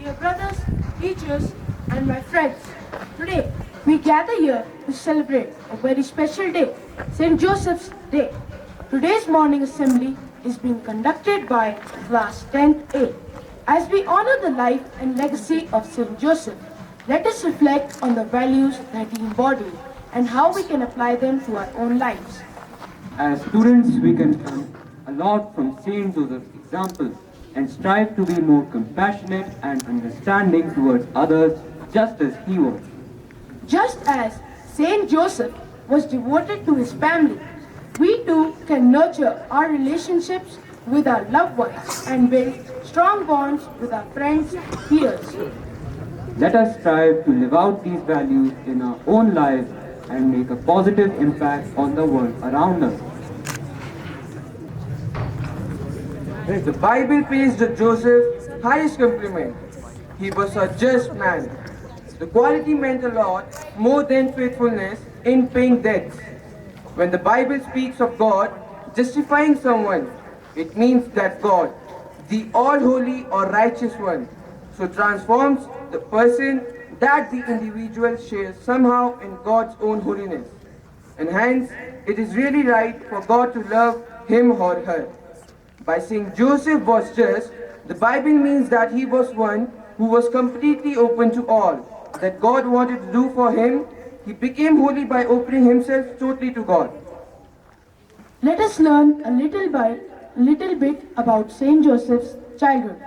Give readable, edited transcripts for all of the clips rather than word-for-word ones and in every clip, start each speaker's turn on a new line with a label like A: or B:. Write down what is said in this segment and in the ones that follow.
A: dear brothers, teachers, and my friends. Today, we gather here to celebrate a very special day, St. Joseph's Day. Today's morning assembly is being conducted by class 10th A. As we honor the life and legacy of St. Joseph, let us reflect on the values that he embodied and how we can apply them to our own lives.
B: As students, we can learn a lot from Saint Joseph's example and strive to be more compassionate and understanding towards others just as he was.
A: Just as Saint Joseph was devoted to his family, we too can nurture our relationships with our loved ones and build strong bonds with our friends and peers.
B: Let us strive to live out these values in our own lives and make a positive impact on the world around us.
C: The Bible pays Joseph highest compliment. He was a just man. The quality meant a lot more than faithfulness in paying debts. When the Bible speaks of God justifying someone, it means that God, the all-holy or righteous one, so transforms the person that the individual shares somehow in God's own holiness. And hence, it is really right for God to love him or her. By saying Joseph was just, the Bible means that he was one who was completely open to all that God wanted to do for him. He became holy by opening himself totally to God.
A: Let us learn a little bit about Saint Joseph's childhood.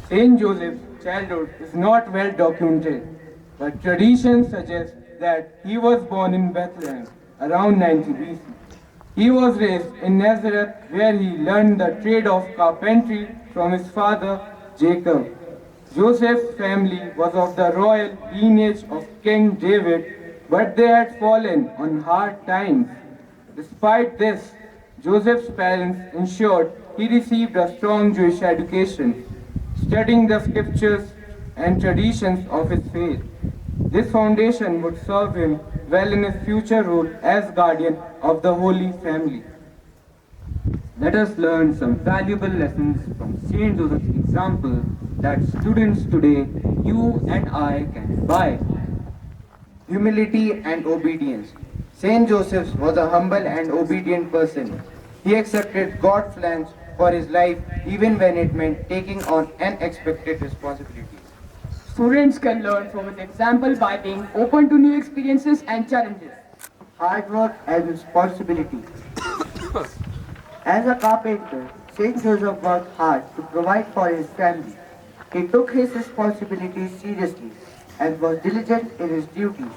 B: Saint Joseph's childhood is not well documented, but tradition suggests that he was born in Bethlehem around 90 BC. He was raised in Nazareth, where he learned the trade of carpentry from his father Jacob. Joseph's family was of the royal lineage of King David, but they had fallen on hard times. Despite this, Joseph's parents ensured he received a strong Jewish education, studying the scriptures and traditions of his faith. This foundation would serve him well in his future role as guardian of the Holy Family. Let us learn some valuable lessons from Saint Joseph's example that students today, you and I, can imbibe.
D: Humility and obedience. Saint Joseph was a humble and obedient person. He accepted God's plans for his life even when it meant taking on unexpected responsibilities.
E: Students can learn from his example by being open to new experiences and challenges.
D: Hard work and responsibility. As a carpenter, Saint Joseph worked hard to provide for his family. He took his responsibilities seriously and was diligent in his duties.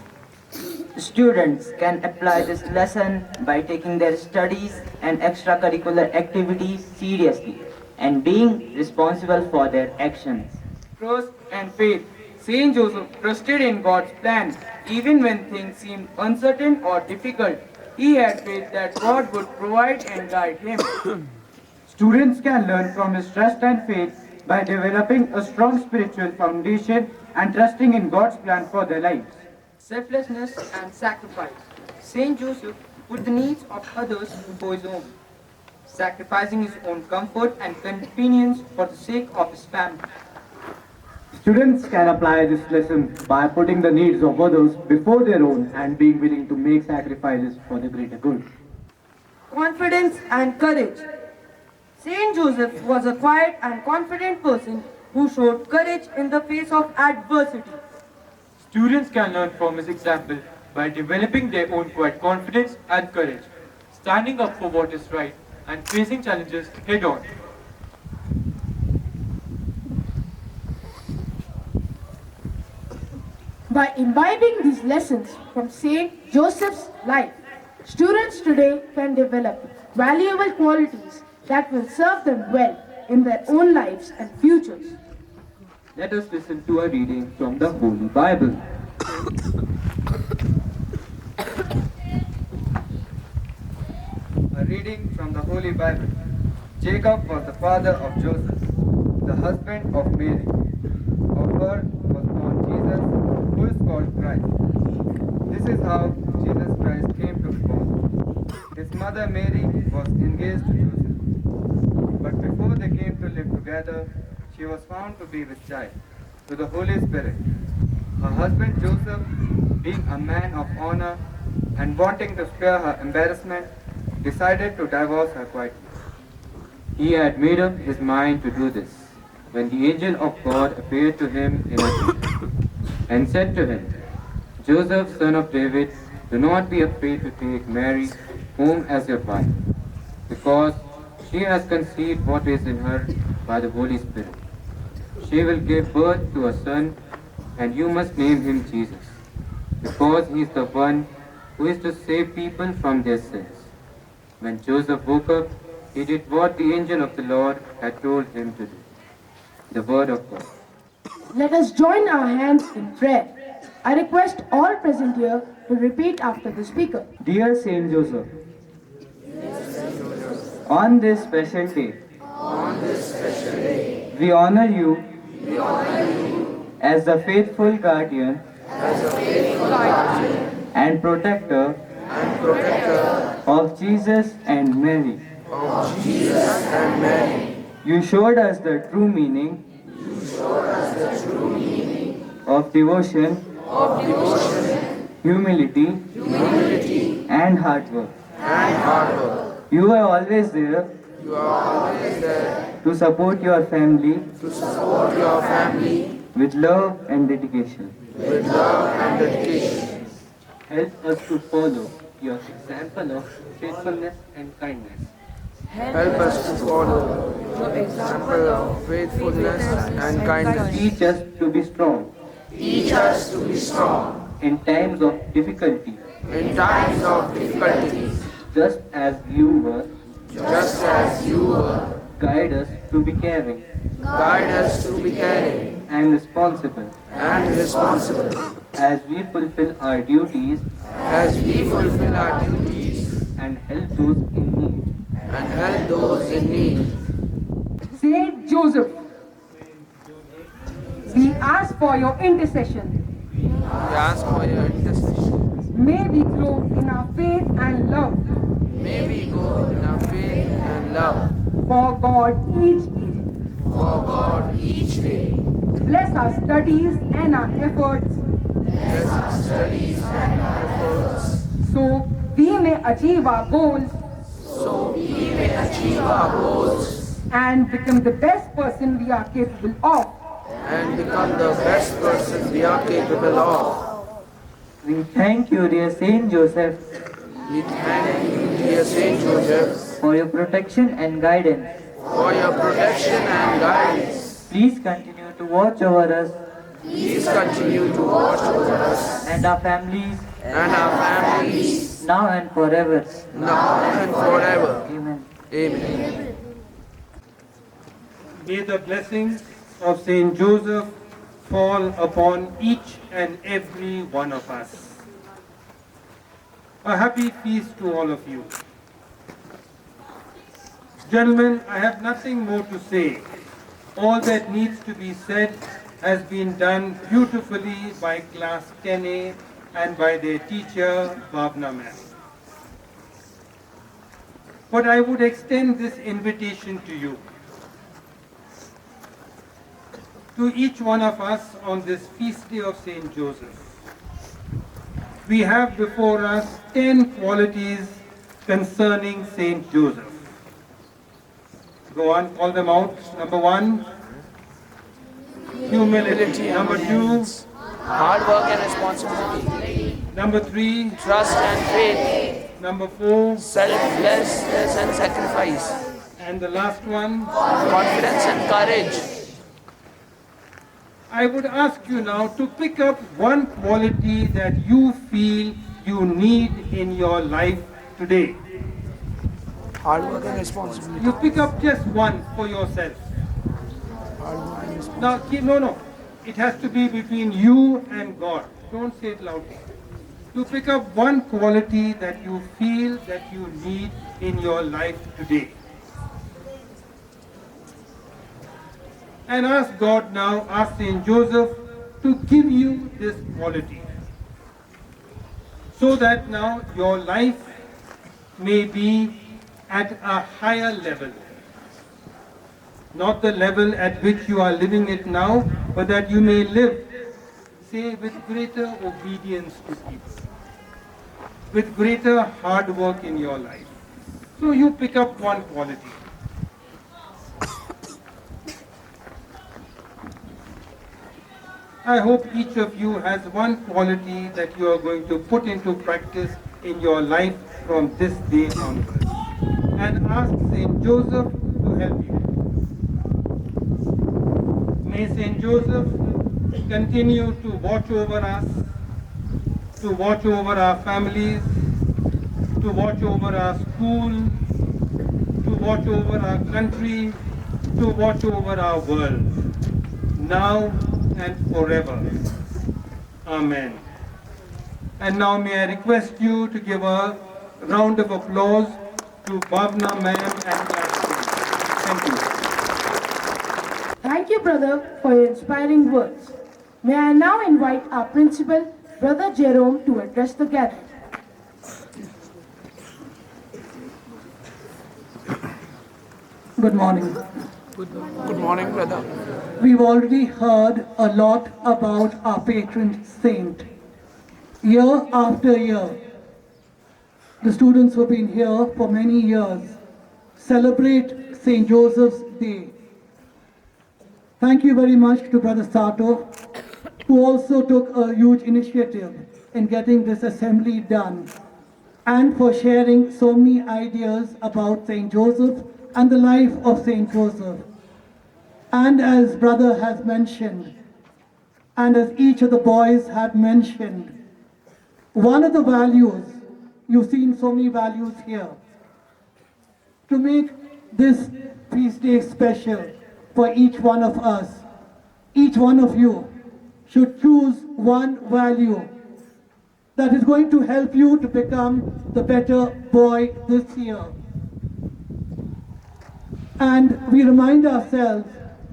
F: Students can apply this lesson by taking their studies and extracurricular activities seriously and being responsible for their actions.
B: Trust and faith. Saint Joseph trusted in God's plan even when things seemed uncertain or difficult. He had faith that God would provide and guide him. Students can learn from his trust and faith by developing a strong spiritual foundation and trusting in God's plan for their lives.
E: Selflessness and sacrifice. Saint Joseph put the needs of others before his own, sacrificing his own comfort and convenience for the sake of his family.
B: Students can apply this lesson by putting the needs of others before their own and being willing to make sacrifices for the greater good.
A: Confidence and courage. Saint Joseph was a quiet and confident person who showed courage in the face of adversity.
B: Students can learn from his example by developing their own quiet confidence and courage, standing up for what is right and facing challenges head on.
A: By imbibing these lessons from Saint Joseph's life, students today can develop valuable qualities that will serve them well in their own lives and futures.
B: Let us listen to a reading from the Holy Bible.
C: A reading from the Holy Bible. Jacob was the father of Joseph, the husband of Mary. Of her was born Jesus, who is called Christ. This is how Jesus Christ came to be born. His mother Mary was engaged to Joseph. But before they came to live together, she was found to be with child.
B: to the Holy Spirit. Her husband Joseph, being a man of honor and wanting to spare her embarrassment, decided to divorce her quietly. He had made up his mind to do this when the angel of God appeared to him in a dream and said to him, Joseph, son of David, do not be afraid to take Mary home as your wife, because she has conceived what is in her by the Holy Spirit. She will give birth to a son, and you must name him Jesus, because he is the one who is to save people from their sins. When Joseph woke up, he did what the angel of the Lord had told him to do. The word of God.
A: Let us join our hands in prayer. I request all present here to repeat after the speaker.
F: Dear Saint Joseph, on this special day, we honor you as the faithful guardian and protector of Jesus and Mary. You showed us the true meaning of devotion, humility, and hard work. You are always there to support your family with love and dedication. Help us to follow your example of faithfulness and kindness.
C: Help us to follow your example of faithfulness and kindness.
F: Teach us to be strong
C: Teach us to be strong
F: in times of difficulty,
C: in times of difficulties,
F: just as you were.
C: just as you were.
F: Guide us to be caring
C: Guide us to be caring
F: and responsible
C: and responsible
F: as we fulfill our duties
C: as we fulfill our duties
F: and help those in need.
C: and help those in need.
G: Saint Joseph, we ask for your intercession.
C: We ask for your intercession.
G: May we grow in our faith and love
C: May we go in our faith and love
G: for God each day.
C: for God each day.
G: Bless our studies and our efforts
C: Bless our studies and our efforts,
G: so we may achieve our goals
C: so we may achieve our goals
G: and become the best person we are capable of.
C: and become the best person we are capable of.
F: We thank you, dear Saint Joseph,
C: We thank you, dear Saint Joseph,
F: for your protection and guidance.
C: for your protection and guidance.
F: Please continue to watch over us
C: Please continue to watch over us
F: and our families
C: and our families
F: now and forever.
C: now and forever.
F: Amen.
C: Amen.
B: May the blessings of Saint Joseph fall upon each and every one of us. A happy feast to all of you. Gentlemen, I have nothing more to say. All that needs to be said has been done beautifully by class 10A and by their teacher, Bhavna ma'am. But I would extend this invitation to you. To each one of us on this feast day of Saint Joseph. We have before us 10 qualities concerning Saint Joseph. Go on, call them out. Number 1, humility. Number 2,
C: Hard work and responsibility,
B: number 3,
C: trust and faith,
B: number 4,
C: selflessness and sacrifice,
B: and the last one.
C: confidence and courage.
B: I would ask you now to pick up one quality that you feel you need in your life today.
C: Hard work and responsibility.
B: You pick up just one for yourself. Now, no. It has to be between you and God. Don't say it loudly. To pick up one quality that you feel that you need in your life today. And ask God now, ask Saint Joseph to give you this quality. So that now your life may be at a higher level. not the level at which you are living it now, but that you may live, say, with greater obedience to people, with greater hard work in your life. So you pick up one quality. I hope each of you has one quality that you are going to put into practice in your life from this day onwards, and ask Saint Joseph to help you. May Saint Joseph continue to watch over us, to watch over our families, to watch over our school, to watch over our country, to watch over our world, now and forever. Amen. And now may I request you to give a round of applause to Bhavna ma'am and classmates. Thank you.
A: Thank you, brother, for your inspiring words. May I now invite our principal, Brother Jerome, to address the gathering.
H: Good morning.
I: Good morning, brother.
H: We've already heard a lot about our patron saint. Year after year, the students who have been here for many years celebrate St. Joseph's Day. Thank you very much to Brother Sato, who also took a huge initiative in getting this assembly done, and for sharing so many ideas about St. Joseph and the life of St. Joseph. And as brother has mentioned, and as each of the boys have mentioned, one of the values, you've seen so many values here, to make this feast day special for each one of us, each one of you should choose one value that is going to help you to become the better boy this year. And we remind ourselves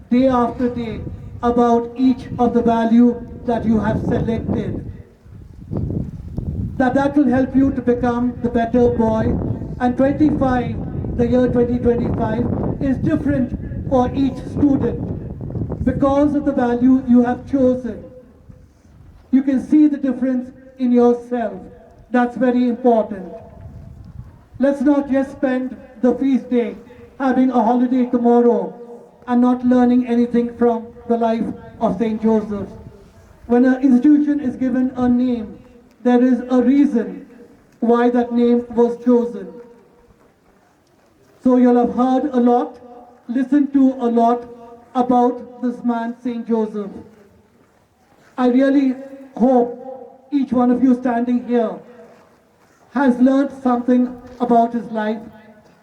H: day after day about each of the value that you have selected. That will help you to become the better boy. And 25, the year 2025, is different for each student because of the value you have chosen. You can see the difference in yourself. That's very important. Let's not just spend the feast day having a holiday tomorrow and not learning anything from the life of St. Joseph. When an institution is given a name, there is a reason why that name was chosen. So you'll have heard a lot, listened to a lot about this man, St. Joseph. I really hope each one of you standing here has learned something about his life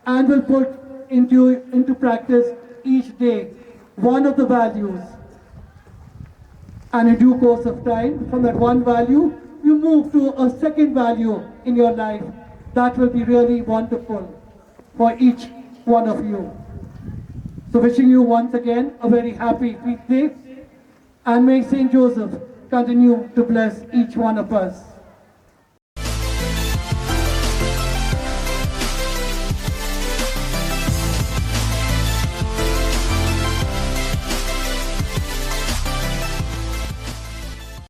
H: and will put into practice each day one of the values. And in due course of time, from that one value, you move to a second value in your life. That will be really wonderful for each one of you. So wishing you once again a very happy feast day, and may St. Joseph continue to bless each one of us.